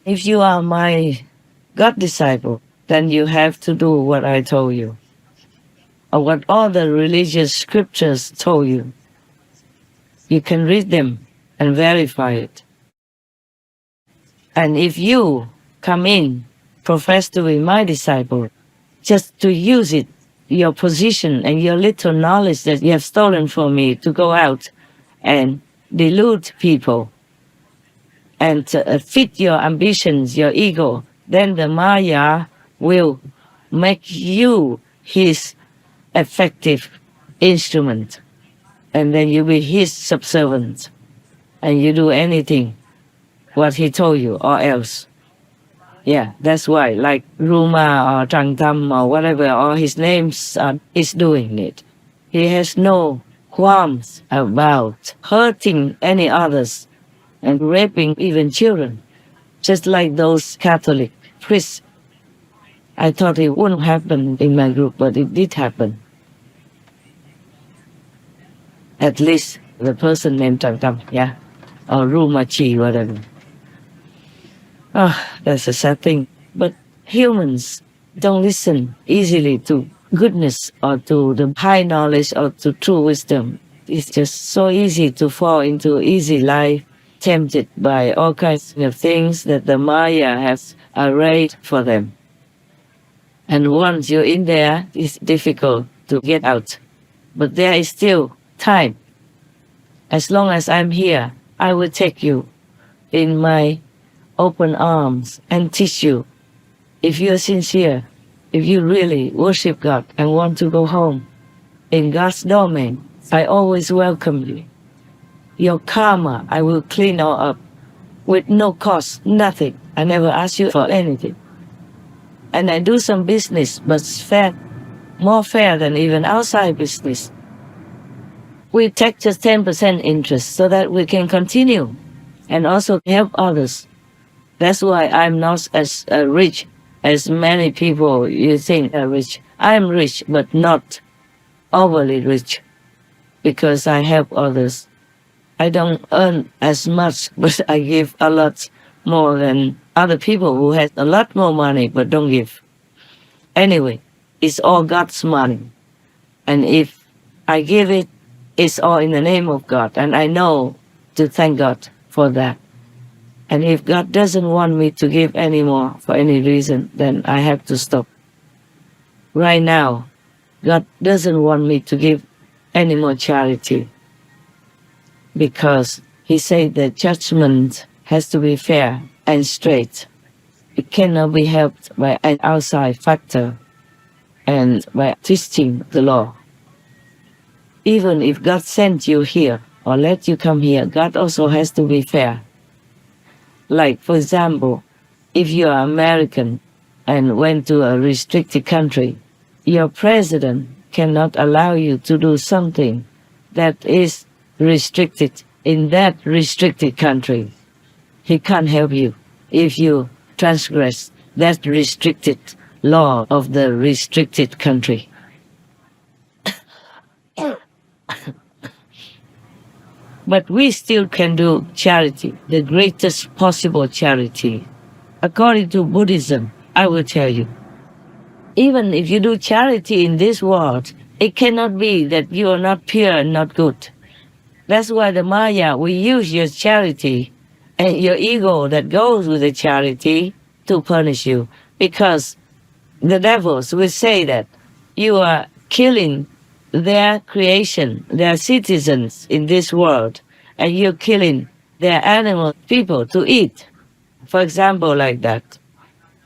If you are my God disciple, then you have to do what I told you, or what all the religious scriptures told you. You can read them and verify it. And if you come in, profess to be my disciple, just to use it, your position and your little knowledge that you have stolen from me to go out and delude people and fit your ambitions, your ego, then the Maya will make you his effective instrument. And then you be his subservient. And you do anything what he told you or else. Yeah, that's why, like Ruma or Trangtam or whatever, all his names is doing it. He has no qualms about hurting any others and raping even children, just like those Catholic priests. I thought it wouldn't happen in my group, but it did happen. At least the person named Trangtam, yeah, or Rumachi, whatever. Oh, that's a sad thing. But humans don't listen easily to goodness or to the high knowledge or to true wisdom. It's just so easy to fall into easy life, tempted by all kinds of things that the Maya has arrayed for them. And once you're in there, it's difficult to get out. But there is still time. As long as I'm here, I will take you in my open arms and teach you. If you're sincere, if you really worship God and want to go home in God's domain, I always welcome you. Your karma, I will clean all up with no cost, nothing. I never ask you for anything. And I do some business, but it's fair, more fair than even outside business. We take just 10% interest so that we can continue and also help others. That's why I'm not as rich as many people you think are rich. I'm rich, but not overly rich, because I help others. I don't earn as much, but I give a lot more than other people who have a lot more money but don't give. Anyway, it's all God's money. And if I give it, it's all in the name of God. And I know to thank God for that. And if God doesn't want me to give anymore for any reason, then I have to stop. Right now, God doesn't want me to give any more charity, because he said that judgment has to be fair and straight. It cannot be helped by an outside factor and by twisting the law. Even if God sent you here or let you come here, God also has to be fair. Like, for example, if you are American and went to a restricted country, your president cannot allow you to do something that is restricted in that restricted country. He can't help you if you transgress that restricted law of the restricted country. But we still can do charity, the greatest possible charity. According to Buddhism, I will tell you, even if you do charity in this world, it cannot be that you are not pure and not good. That's why the Maya will use your charity and your ego that goes with the charity to punish you. Because the devils will say that you are killing their creation, their citizens in this world, and you're killing their animal people to eat. For example, like that.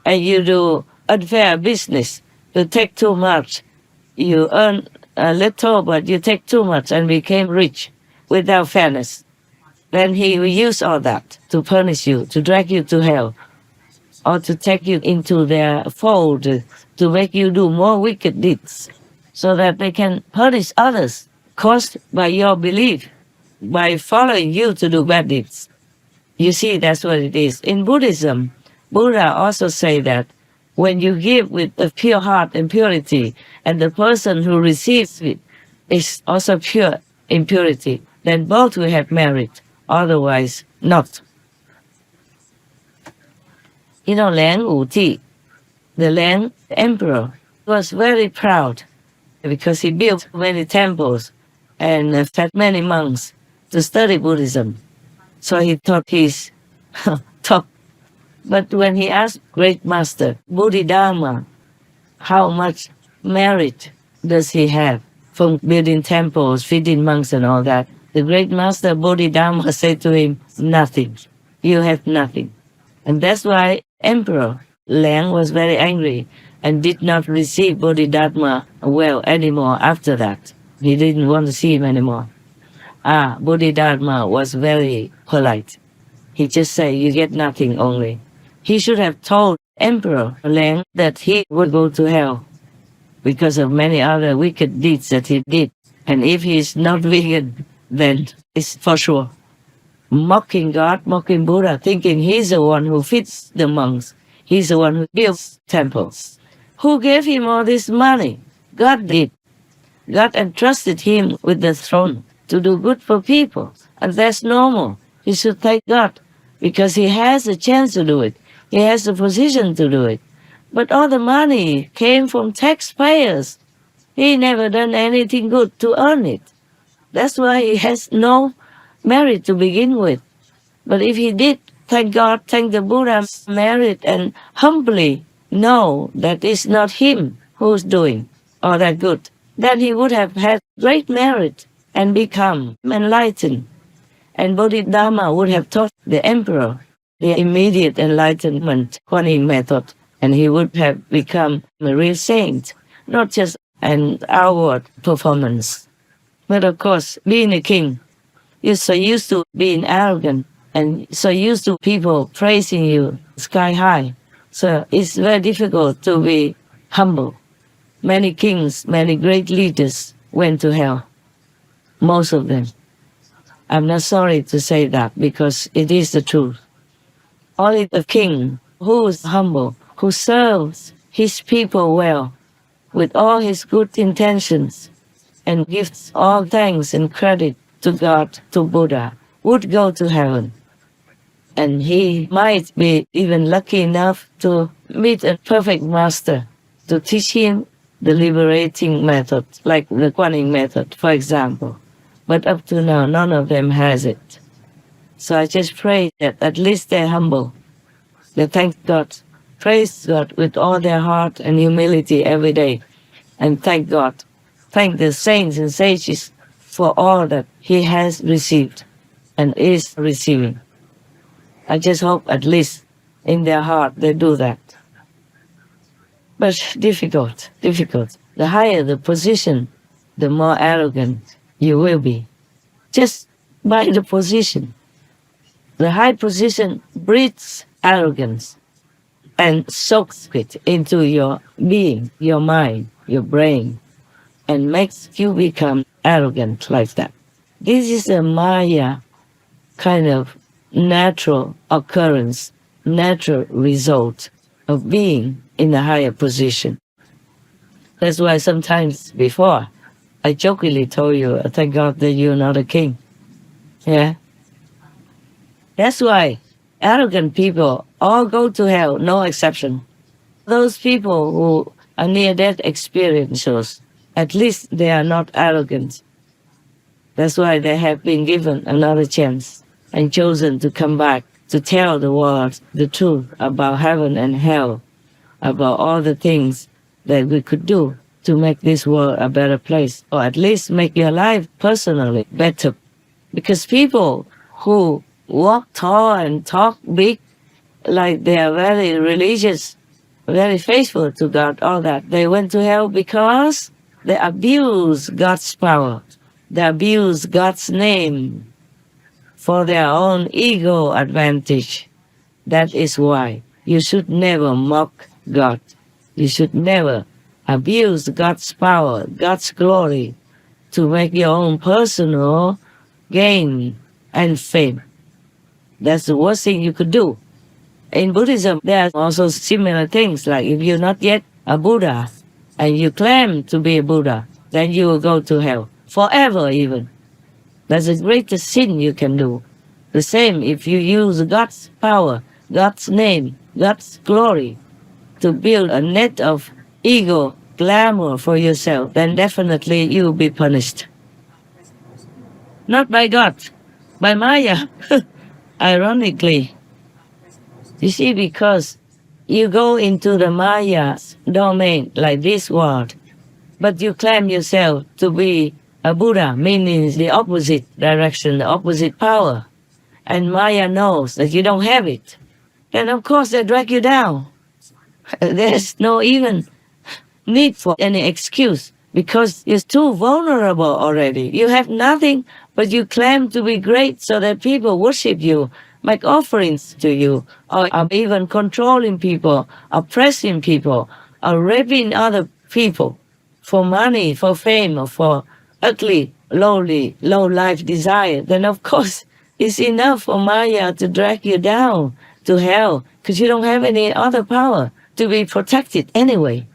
And you do unfair business. You take too much. You earn a little, but you take too much and became rich without fairness. Then he will use all that to punish you, to drag you to hell, or to take you into their fold, to make you do more wicked deeds, so that they can punish others caused by your belief, by following you to do bad deeds. You see, that's what it is. In Buddhism, Buddha also say that when you give with a pure heart and purity, and the person who receives it is also pure in purity, then both will have merit, otherwise not. You know, Liang Wuti, the Liang emperor, was very proud because he built many temples and fed many monks to study Buddhism. So he thought he's top. But when he asked Great Master Bodhidharma how much merit does he have from building temples, feeding monks and all that, the Great Master Bodhidharma said to him, nothing. You have nothing. And that's why Emperor Liang was very angry and did not receive Bodhidharma well anymore after that. He didn't want to see him anymore. Bodhidharma was very polite. He just said, you get nothing only. He should have told Emperor Liang that he would go to hell because of many other wicked deeds that he did. And if he's not vegan, then it's for sure. Mocking God, mocking Buddha, thinking he's the one who feeds the monks. He's the one who builds temples. Who gave him all this money? God did. God entrusted him with the throne to do good for people. And that's normal. He should thank God because he has a chance to do it. He has the position to do it. But all the money came from taxpayers. He never done anything good to earn it. That's why he has no merit to begin with. But if he did, thank God, thank the Buddha's merit and humbly know that it's not him who's doing all that good, then he would have had great merit and become enlightened. And Bodhidharma would have taught the emperor the immediate enlightenment Kuan method, and he would have become a real saint, not just an outward performance. But of course, being a king, you're so used to being arrogant and so used to people praising you sky high. So it's very difficult to be humble. Many kings, many great leaders went to hell. Most of them. I'm not sorry to say that because it is the truth. Only the king who is humble, who serves his people well, with all his good intentions, and gives all thanks and credit to God, to Buddha, would go to heaven. And he might be even lucky enough to meet a perfect master to teach him the liberating method, like the Kuan method, for example. But up to now, none of them has it. So I just pray that at least they're humble. They thank God, praise God with all their heart and humility every day. And thank God, thank the saints and sages for all that he has received and is receiving. I just hope at least in their heart they do that. But difficult. The higher the position, the more arrogant you will be. Just by the position. The high position breeds arrogance and soaks it into your being, your mind, your brain, and makes you become arrogant like that. This is a Maya kind of natural occurrence, natural result of being in a higher position. That's why sometimes before, I jokingly told you, thank God that you're not a king. Yeah? That's why arrogant people all go to hell, no exception. Those people who are near-death experiences, at least they are not arrogant. That's why they have been given another chance and chosen to come back to tell the world the truth about heaven and hell, about all the things that we could do to make this world a better place, or at least make your life personally better. Because people who walk tall and talk big, like they are very religious, very faithful to God, all that, they went to hell because they abuse God's power. They abuse God's name for their own ego advantage. That is why you should never mock God. You should never abuse God's power, God's glory, to make your own personal gain and fame. That's the worst thing you could do. In Buddhism, there are also similar things, like if you're not yet a Buddha and you claim to be a Buddha, then you will go to hell, forever even. That's the greatest sin you can do. The same if you use God's power, God's name, God's glory, to build a net of ego glamour for yourself, then definitely you will be punished. Not by God, by Maya. Ironically, you see, because you go into the Maya domain like this world, but you claim yourself to be a Buddha, meaning the opposite direction, the opposite power, and Maya knows that you don't have it, then of course they drag you down. There's no even need for any excuse because you're too vulnerable already. You have nothing, but you claim to be great so that people worship you, make offerings to you, or are even controlling people, oppressing people, or raping other people for money, for fame, or for ugly, lowly, low life desire. Then of course it's enough for Maya to drag you down to hell because you don't have any other power to be protected anyway.